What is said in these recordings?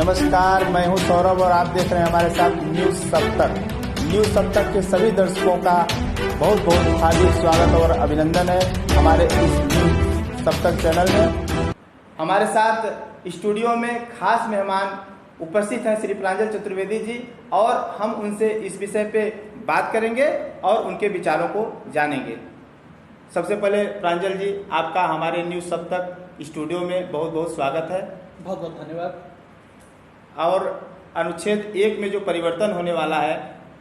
नमस्कार, मैं हूं सौरभ और आप देख रहे हैं हमारे साथ न्यूज़ सप्तक। न्यूज़ सप्तक के सभी दर्शकों का बहुत बहुत हार्दिक स्वागत और अभिनंदन है हमारे इस न्यूज़ सप्तक चैनल में। हमारे साथ स्टूडियो में खास मेहमान उपस्थित हैं श्री प्रांजल चतुर्वेदी जी, और हम उनसे इस विषय पे बात करेंगे और उनके विचारों को जानेंगे। सबसे पहले प्रांजल जी, आपका हमारे न्यूज़ सप्तक स्टूडियो में बहुत बहुत स्वागत है। बहुत बहुत धन्यवाद। और अनुच्छेद 1 में जो परिवर्तन होने वाला है,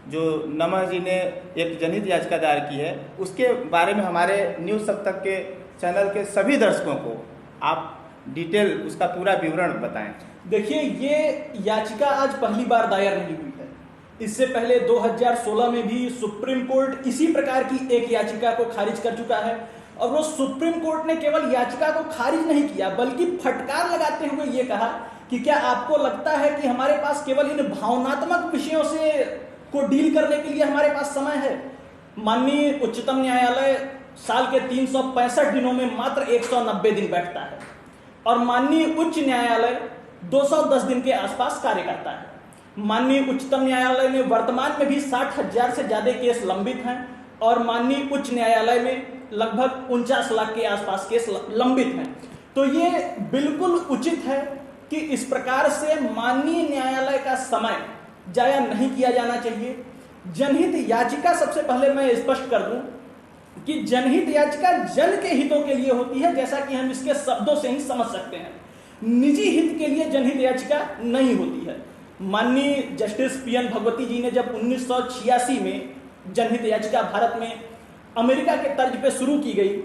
जो नमः जी ने एक जनहित याचिका दायर की है, उसके बारे में हमारे न्यूज़ सप्तक के चैनल के सभी दर्शकों को आप डिटेल उसका पूरा विवरण बताएं। देखिए, ये याचिका आज पहली बार दायर नहीं हुई है। इससे पहले 2016 में भी सुप्रीम कोर्ट इसी प्रकार की एक याचिका को खारिज कर चुका है, और वो सुप्रीम कोर्ट ने केवल याचिका को खारिज नहीं किया बल्कि फटकार लगाते हुए ये कहा कि क्या आपको लगता है कि हमारे पास केवल इन भावनात्मक विषयों से को डील करने के लिए हमारे पास समय है। माननीय उच्चतम न्यायालय साल के 365 दिनों में मात्र 190 दिन बैठता है, और माननीय उच्च न्यायालय 210 दिन के आसपास कार्य करता है। माननीय उच्चतम न्यायालय में वर्तमान में भी 60,000 से ज्यादा केस लंबित हैं, और माननीय उच्च न्यायालय में लगभग 49 लाख के आसपास केस लंबित हैं। तो ये बिल्कुल उचित है कि इस प्रकार से माननीय न्यायालय का समय जाया नहीं किया जाना चाहिए। जनहित याचिका, सबसे पहले मैं स्पष्ट कर दूं कि जनहित याचिका जन के हितों के लिए होती है, जैसा कि हम इसके शब्दों से ही समझ सकते हैं। निजी हित के लिए जनहित याचिका नहीं होती है। माननीय जस्टिस पीएन भगवती जी ने जब 1986 में जनहित याचिका भारत में अमेरिका के तर्ज पे शुरू की गई,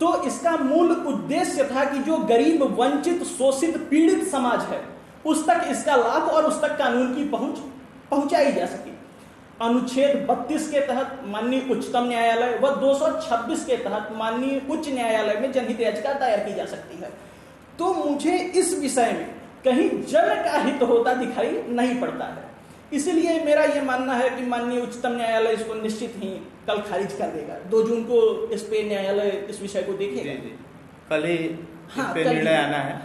तो इसका मूल उद्देश्य था कि जो गरीब, वंचित, शोषित, पीड़ित समाज है उस तक इसका लाभ और उस तक कानून की पहुंचाई जा सके। अनुच्छेद 32 के तहत माननीय उच्चतम न्यायालय व 226 के तहत माननीय उच्च न्यायालय में जनहित याचिका दायर की जा सकती है। तो मुझे इस विषय में कहीं जन का हित होता दिखाई नहीं पड़ता है। इसलिए मेरा यह मानना है कि माननीय उच्चतम न्यायालय इसको निश्चित ही कल खारिज कर देगा। 2 जून को इस पे न्यायालय इस विषय को देखेगा। कल ही इस पे निर्णय आना है।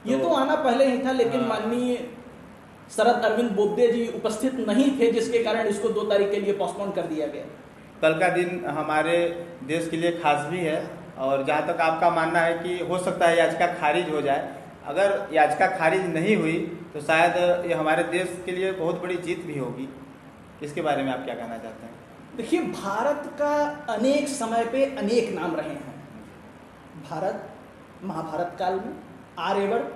ये तो आना पहले ही था, लेकिन माननीय शरद अरविंद बोबडे जी उपस्थित नहीं थे, जिसके कारण इसको 2 तारीख के लिए पोस्टपोन कर दिया गया। कल का दिन हमारे देश के लिए खास भी है, और जहाँ तक आपका मानना है कि हो सकता है याचिका खारिज हो जाए, अगर याचिका खारिज नहीं हुई तो शायद ये हमारे देश के लिए बहुत बड़ी जीत भी होगी। इसके बारे में आप क्या कहना चाहते हैं? देखिए, भारत का अनेक समय पे अनेक नाम रहे हैं। भारत महाभारत काल में आर्यवर्त,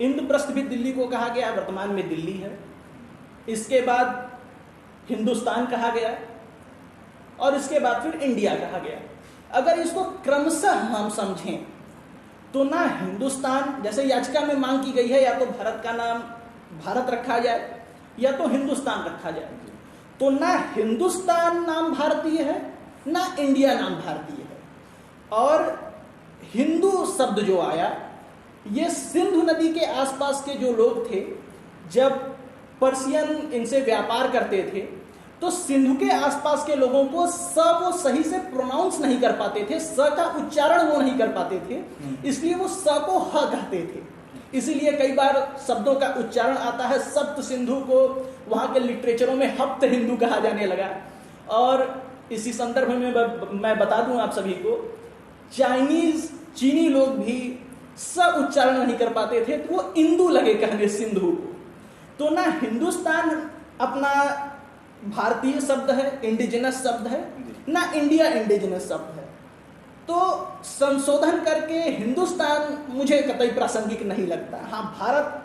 इंद्रप्रस्थ भी दिल्ली को कहा गया, वर्तमान में दिल्ली है। इसके बाद हिंदुस्तान कहा गया, और इसके बाद फिर इंडिया कहा गया। अगर इसको क्रमशः हम समझें तो ना हिंदुस्तान, जैसे याचिका में मांग की गई है, या तो भारत का नाम भारत रखा जाए या तो हिंदुस्तान रखा जाए, तो ना हिंदुस्तान नाम भारतीय है ना इंडिया नाम भारतीय है। और हिंदू शब्द जो आया, ये सिंधु नदी के आसपास के जो लोग थे, जब पर्शियन इनसे व्यापार करते थे तो सिंधु के आसपास के लोगों को स वो सही से प्रोनाउंस नहीं कर पाते थे, स का उच्चारण वो नहीं कर पाते थे, इसलिए वो स को ह कहते थे। इसीलिए कई बार शब्दों का उच्चारण आता है सप्त सिंधु को वहां के लिटरेचरों में हप्त हिंदू कहा जाने लगा। और इसी संदर्भ में मैं बता दूं आप सभी को, चीनी लोग भी स उच्चारण नहीं कर पाते थे, तो वो इंदू लगे कहने सिंधु को। तो ना हिंदुस्तान अपना भारतीय शब्द है, इंडिजिनस शब्द है, ना इंडिया इंडिजिनस शब्द है। तो संशोधन करके हिंदुस्तान मुझे कतई प्रासंगिक नहीं लगता। हाँ, भारत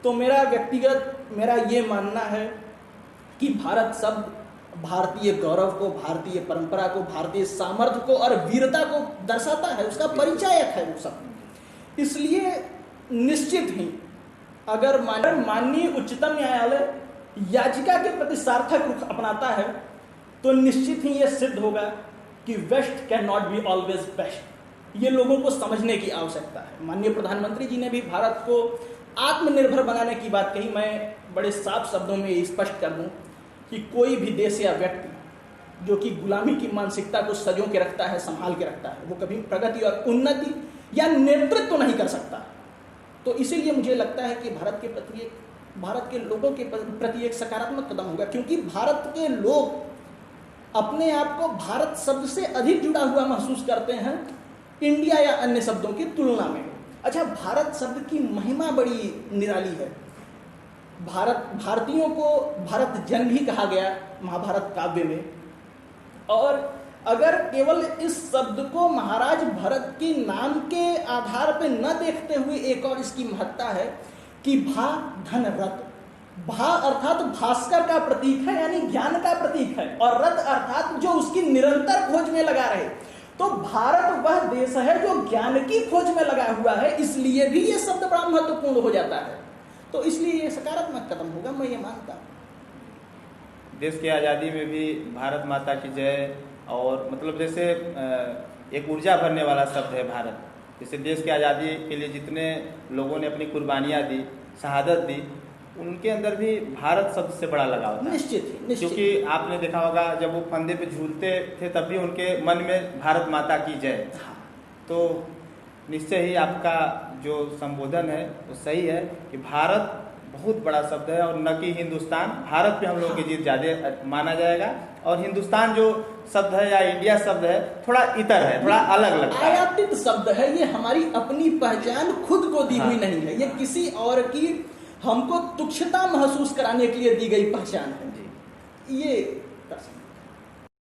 तो मेरा ये मानना है कि भारत शब्द भारतीय गौरव को, भारतीय परंपरा को, भारतीय सामर्थ्य को और वीरता को दर्शाता है, उसका परिचायक है वो शब्द। इसलिए निश्चित ही अगर माननीय उच्चतम न्यायालय याचिका के प्रति सार्थक रुख अपनाता है, तो निश्चित ही यह सिद्ध होगा कि waste can not be always best. ये लोगों को समझने की आवश्यकता है। माननीय प्रधानमंत्री जी ने भी भारत को आत्मनिर्भर बनाने की बात कही। मैं बड़े साफ शब्दों में स्पष्ट कर दूं कि कोई भी देश या व्यक्ति जो कि गुलामी की मानसिकता को सजो के रखता है, संभाल के रखता है, वो कभी प्रगति और उन्नति या नेतृत्व नहीं कर सकता। तो इसीलिए मुझे लगता है कि भारत के लोगों के प्रति एक सकारात्मक कदम होगा, क्योंकि भारत के लोग अपने आप को भारत शब्द से अधिक जुड़ा हुआ महसूस करते हैं इंडिया या अन्य शब्दों की तुलना में। अच्छा, भारत शब्द की महिमा बड़ी निराली है। भारतीयों को भारत जन भी कहा गया महाभारत काव्य में, और अगर केवल इस शब्द को महाराज भरत के नाम के आधार पर न देखते हुए एक और इसकी महत्ता है कि भा धन रथ। भा अर्थात भास्कर का प्रतीक है, यानी ज्ञान का प्रतीक है, और रथ अर्थात जो उसकी निरंतर खोज में लगा रहे। तो भारत वह देश है जो ज्ञान की खोज में लगा हुआ है, इसलिए भी ये शब्द बड़ा महत्वपूर्ण हो जाता है। तो इसलिए ये सकारात्मक कदम होगा, मैं ये मानता हूं। देश की आज़ादी में भी भारत माता की जय, और मतलब जैसे एक ऊर्जा भरने वाला शब्द है भारत। जैसे देश की आज़ादी के लिए जितने लोगों ने अपनी कुर्बानियाँ दी, शहादत दी, उनके अंदर भी भारत शब्द से बड़ा लगाव था। निश्चित। क्योंकि आपने देखा होगा जब वो फंदे पे झूलते थे तब भी उनके मन में भारत माता की जय। तो निश्चय ही आपका जो संबोधन है वो सही है कि भारत बहुत बड़ा शब्द है, और न कि हिंदुस्तान। भारत पे हम लोगों की जीत ज़्यादा माना जाएगा, और हिंदुस्तान जो शब्द है या इंडिया शब्द है थोड़ा इतर है, थोड़ा अलग लगता है, आयातित शब्द है। ये हमारी अपनी पहचान खुद को दी हुई नहीं है, ये किसी और की हमको तुच्छता महसूस कराने के लिए दी गई पहचान है जी। ये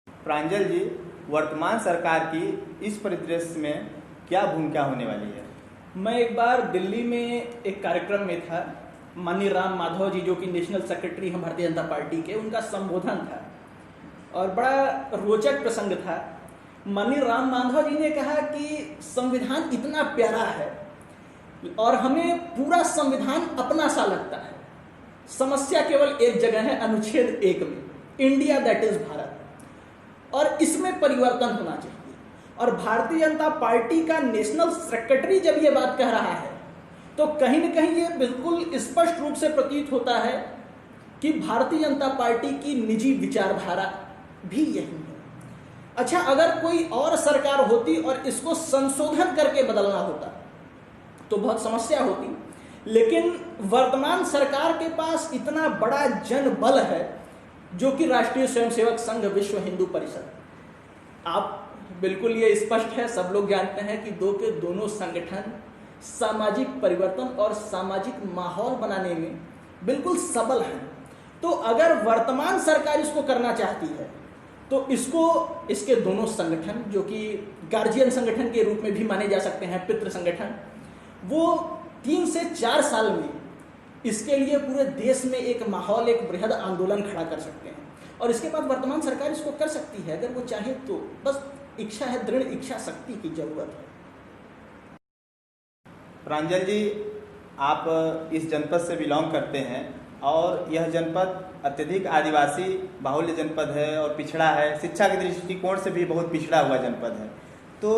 प्रांजल जी, वर्तमान सरकार की इस परिदृश्य में क्या भूमिका होने वाली है? मैं एक बार दिल्ली में एक कार्यक्रम में था, माननीय राम माधव जी जो कि नेशनल सेक्रेटरी हैं भारतीय जनता पार्टी के, उनका संबोधन था और बड़ा रोचक प्रसंग था। माननीय राम माधव जी ने कहा कि संविधान इतना प्यारा है और हमें पूरा संविधान अपना सा लगता है, समस्या केवल एक जगह है, अनुच्छेद 1 में, इंडिया दैट इज भारत, और इसमें परिवर्तन होना चाहिए। और भारतीय जनता पार्टी का नेशनल सेक्रेटरी जब ये बात कह रहा है तो कहीं न कहीं ये बिल्कुल स्पष्ट रूप से प्रतीत होता है कि भारतीय जनता पार्टी की निजी विचारधारा भी यही है। अच्छा, अगर कोई और सरकार होती और इसको संशोधन करके बदलना होता तो बहुत समस्या होती, लेकिन वर्तमान सरकार के पास इतना बड़ा जनबल है जो कि राष्ट्रीय स्वयंसेवक संघ विश्व हिंदू परिषद। आप बिल्कुल ये स्पष्ट है, सब लोग जानते हैं कि दोनों संगठन सामाजिक परिवर्तन और सामाजिक माहौल बनाने में बिल्कुल सबल हैं। तो अगर वर्तमान सरकार इसको करना चाहती है तो इसके दोनों संगठन जो कि गार्जियन संगठन के रूप में भी माने जा सकते हैं, पितृ संगठन, वो 3 से 4 साल में इसके लिए पूरे देश में एक माहौल, एक बृहद आंदोलन खड़ा कर सकते हैं। और इसके बाद वर्तमान सरकार इसको कर सकती है अगर वो चाहे तो, बस इच्छा है, दृढ़ इच्छा शक्ति की जरूरत है। प्रांजल जी, आप इस जनपद से बिलोंग करते हैं और यह जनपद अत्यधिक आदिवासी बाहुल्य जनपद है और पिछड़ा है, शिक्षा के दृष्टिकोण से भी बहुत पिछड़ा हुआ जनपद है। तो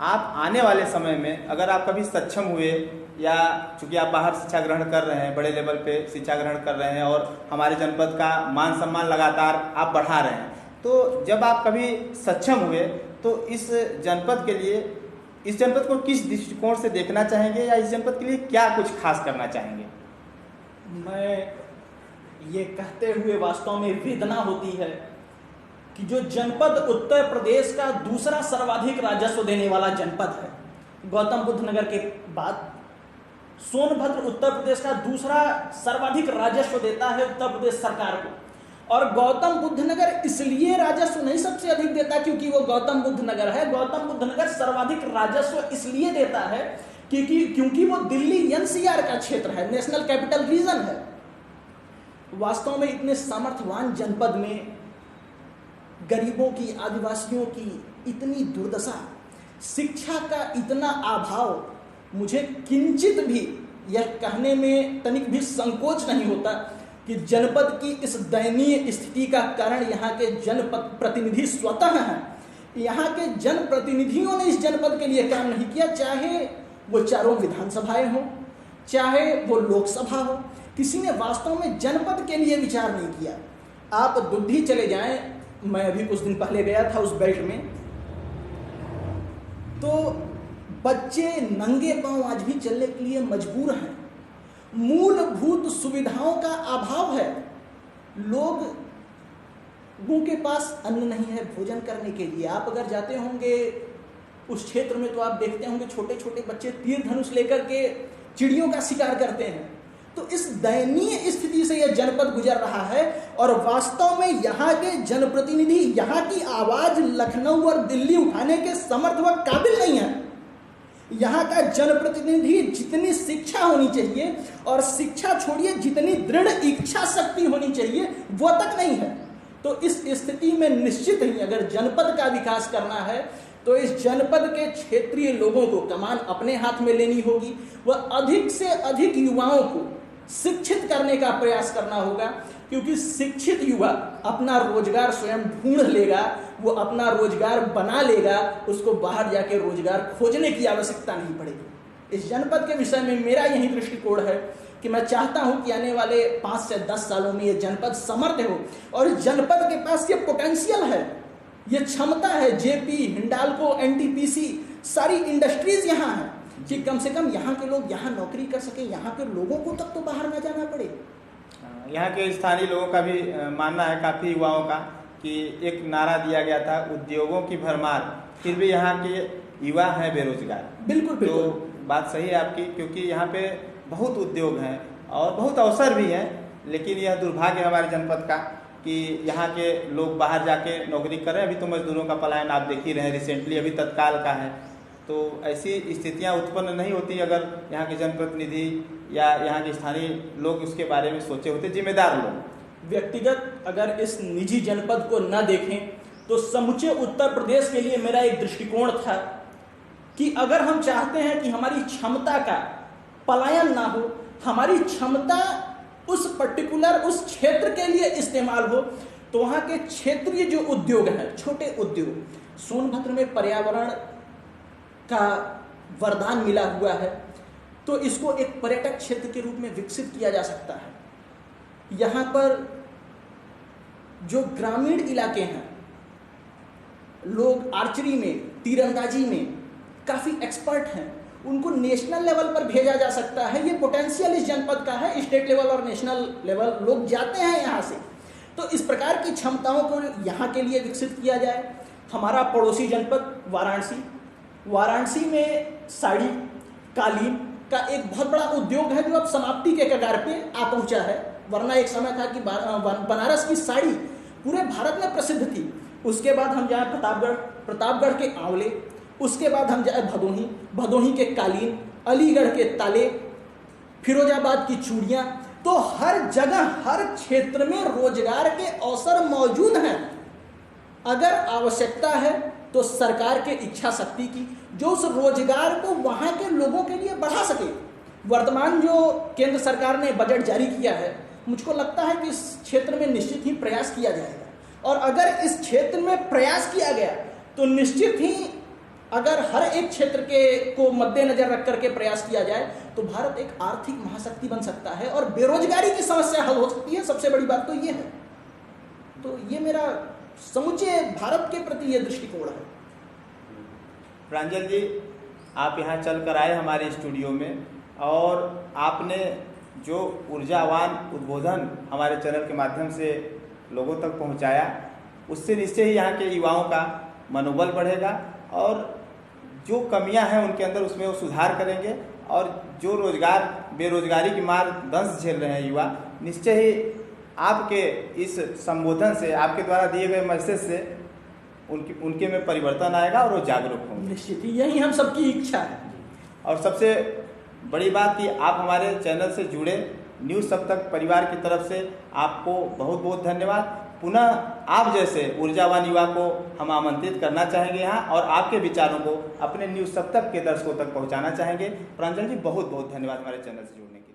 आप आने वाले समय में अगर आप कभी सक्षम हुए, या चूंकि आप बाहर शिक्षा ग्रहण कर रहे हैं, बड़े लेवल पे शिक्षा ग्रहण कर रहे हैं और हमारे जनपद का मान सम्मान लगातार आप बढ़ा रहे हैं, तो जब आप कभी सक्षम हुए तो इस जनपद के लिए, इस जनपद को किस दृष्टिकोण से देखना चाहेंगे, या इस जनपद के लिए क्या कुछ खास करना चाहेंगे? मैं ये कहते हुए वास्तव में वेदना होती है कि जो जनपद उत्तर प्रदेश का दूसरा सर्वाधिक राजस्व देने वाला जनपद है, गौतम बुद्ध नगर के बाद सोनभद्र उत्तर प्रदेश का दूसरा सर्वाधिक राजस्व देता है उत्तर प्रदेश सरकार को। और गौतम बुद्ध नगर इसलिए राजस्व नहीं सबसे अधिक देता क्योंकि वो गौतम बुद्ध नगर है। गौतम बुद्ध नगर सर्वाधिक राजस्व इसलिए देता है क्योंकि वो दिल्ली एनसीआर का क्षेत्र है, नेशनल कैपिटल रीजन है। वास्तव में इतने सामर्थ्यवान जनपद में गरीबों की, आदिवासियों की इतनी दुर्दशा, शिक्षा का इतना अभाव, मुझे किंचित भी यह कहने में तनिक भी संकोच नहीं होता कि जनपद की इस दयनीय स्थिति का कारण यहाँ के जनप्रतिनिधि स्वतः हैं। यहाँ के जनप्रतिनिधियों ने इस जनपद के लिए काम नहीं किया, चाहे वो चारों विधानसभाएं हों, चाहे वो लोकसभा हो, किसी ने वास्तव में जनपद के लिए विचार नहीं किया। आप दुद्धि चले जाएं, मैं अभी कुछ दिन पहले गया था उस बेल्ट में, तो बच्चे नंगे पांव आज भी चलने के लिए मजबूर हैं। मूलभूत सुविधाओं का अभाव है। लोगों के पास अन्न नहीं है भोजन करने के लिए। आप अगर जाते होंगे उस क्षेत्र में तो आप देखते होंगे छोटे छोटे बच्चे तीर धनुष लेकर के चिड़ियों का शिकार करते हैं। तो इस दयनीय स्थिति से यह जनपद गुजर रहा है और वास्तव में यहाँ के जनप्रतिनिधि यहाँ की आवाज लखनऊ और दिल्ली उठाने के समर्थ व काबिल नहीं है। यहाँ का जनप्रतिनिधि जितनी शिक्षा होनी चाहिए और शिक्षा छोड़िए जितनी दृढ़ इच्छा शक्ति होनी चाहिए वो तक नहीं है। तो इस स्थिति में निश्चित ही अगर जनपद का विकास करना है तो इस जनपद के क्षेत्रीय लोगों को कमान अपने हाथ में लेनी होगी। वह अधिक से अधिक युवाओं को शिक्षित करने का प्रयास करना होगा, क्योंकि शिक्षित युवा अपना रोजगार स्वयं ढूंढ लेगा, वो अपना रोजगार बना लेगा, उसको बाहर जाके रोजगार खोजने की आवश्यकता नहीं पड़ेगी। इस जनपद के विषय में मेरा यही दृष्टिकोण है कि मैं चाहता हूं कि आने वाले 5 से 10 सालों में ये जनपद समर्थ हो और इस जनपद के पास ये पोटेंशियल है, ये क्षमता है। जेपी, हिंडाल्को, एनटीपीसी सारी इंडस्ट्रीज यहाँ हैं कि कम से कम यहाँ के लोग यहाँ नौकरी कर सके, यहाँ के लोगों को तक तो बाहर ना जाना पड़े। यहाँ के स्थानीय लोगों का भी मानना है, काफ़ी युवाओं का, कि एक नारा दिया गया था उद्योगों की भरमार, फिर भी यहाँ के युवा हैं बेरोजगार। बिल्कुल बिल्कुल तो बात सही है आपकी, क्योंकि यहाँ पे बहुत उद्योग हैं और बहुत अवसर भी हैं, लेकिन यह दुर्भाग्य है हमारे जनपद का कि यहाँ के लोग बाहर जाके नौकरी कर रहे हैं। अभी तो मजदूरों का पलायन आप देख ही रहे हैं, रिसेंटली अभी तत्काल का है। तो ऐसी स्थितियाँ उत्पन्न नहीं होती अगर यहाँ के जनप्रतिनिधि या यहाँ के स्थानीय लोग उसके बारे में सोचे होते, जिम्मेदार लोग। व्यक्तिगत अगर इस निजी जनपद को न देखें तो समूचे उत्तर प्रदेश के लिए मेरा एक दृष्टिकोण था कि अगर हम चाहते हैं कि हमारी क्षमता का पलायन ना हो, हमारी क्षमता उस पर्टिकुलर उस क्षेत्र के लिए इस्तेमाल हो, तो वहाँ के क्षेत्रीय जो उद्योग हैं, छोटे उद्योग, सोनभद्र में पर्यावरण का वरदान मिला हुआ है, तो इसको एक पर्यटक क्षेत्र के रूप में विकसित किया जा सकता है। यहाँ पर जो ग्रामीण इलाके हैं, लोग आर्चरी में, तीरंदाजी में काफ़ी एक्सपर्ट हैं, उनको नेशनल लेवल पर भेजा जा सकता है। ये पोटेंशियल इस जनपद का है। स्टेट लेवल और नेशनल लेवल लोग जाते हैं यहाँ से। तो इस प्रकार की क्षमताओं को यहाँ के लिए विकसित किया जाए। हमारा पड़ोसी जनपद वाराणसी में साड़ी, कालीन का एक बहुत बड़ा उद्योग है जो अब समाप्ति के कगार पे आ पहुँचा है। वरना एक समय था कि बनारस की साड़ी पूरे भारत में प्रसिद्ध थी। उसके बाद हम जाए प्रतापगढ़ के आंवले, उसके बाद हम जाए भदोही के कालीन, अलीगढ़ के ताले, फिरोजाबाद की चूड़ियाँ। तो हर जगह हर क्षेत्र में रोजगार के अवसर मौजूद हैं। अगर आवश्यकता है तो सरकार के इच्छा शक्ति की, जो उस रोजगार को वहाँ के लोगों के लिए बढ़ा सके। वर्तमान जो केंद्र सरकार ने बजट जारी किया है, मुझको लगता है कि इस क्षेत्र में निश्चित ही प्रयास किया जाएगा। और अगर इस क्षेत्र में प्रयास किया गया तो निश्चित ही अगर हर एक क्षेत्र के को मद्देनजर रख करके प्रयास किया जाए तो भारत एक आर्थिक महाशक्ति बन सकता है और बेरोजगारी की समस्या हल हो सकती है। सबसे बड़ी बात तो ये है। तो ये मेरा समूचे भारत के प्रति यह दृष्टिकोण है। प्रांजल जी, आप यहाँ चल कर आए हमारे स्टूडियो में और आपने जो ऊर्जावान उद्बोधन हमारे चैनल के माध्यम से लोगों तक पहुँचाया, उससे निश्चय ही यहाँ के युवाओं का मनोबल बढ़ेगा और जो कमियां हैं उनके अंदर उसमें वो सुधार करेंगे। और जो बेरोजगारी की मार दंश झेल रहे हैं युवा, निश्चय ही आपके इस संबोधन से, आपके द्वारा दिए गए मैसेज से उनके में परिवर्तन आएगा और वो जागरूक होंगे। निश्चित ही यही हम सबकी इच्छा है। और सबसे बड़ी बात कि आप हमारे चैनल से जुड़े, न्यूज़ सप्तक परिवार की तरफ से आपको बहुत बहुत धन्यवाद। पुनः आप जैसे ऊर्जावान युवा को हम आमंत्रित करना चाहेंगे यहाँ और आपके विचारों को अपने न्यूज़ सप्तक के दर्शकों तक पहुँचाना चाहेंगे। प्रांजल जी, बहुत बहुत धन्यवाद हमारे चैनल से जुड़ने के लिए।